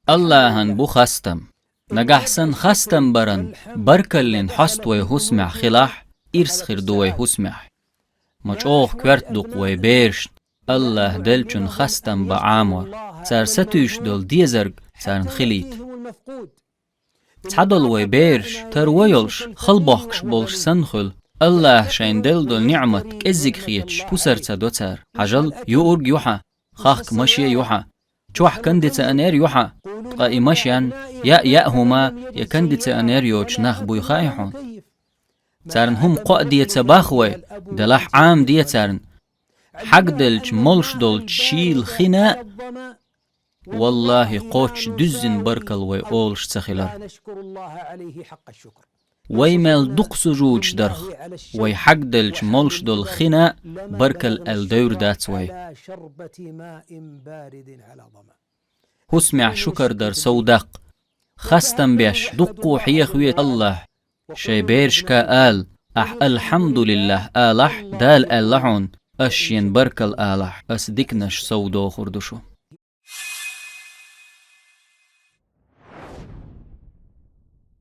اللهن بو خستم نجحسن خستم برن بركلن حست ويهسمع خلاح إرسخر دوي هسمع مجوخ كورت دوق ويبيرشت الله دلچن خستم بعامر سار ستوش دل ديزرگ سارن خليت تعدل ويبيرش تر ويلش خلبوخش بولش سنخل الله شين دل نعمة كزيك خيتش بوسر تدوتر حجل يورج يوحا خاخك مشي يوحا چوح كندت أنير يوحا قائي مشيان يا هما يكندت أنير يوش نخ بوي خايحون تارن هم قا ديت باخوي دلح عام ديتارن حق دلج ملش دل شيل خناء والله قوش دزن بركل وي اولش تخيلر ويمال دق سجوج درخ وي حق دلج ملش دل خناء بركل الدور داتوي هسمع شكر در سودق خستم بيش دقو حيخوية الله شي بيرشكا آل الحمد لله آلح دال اللحون أشين بركل آلح أسدكنش سودو خردشو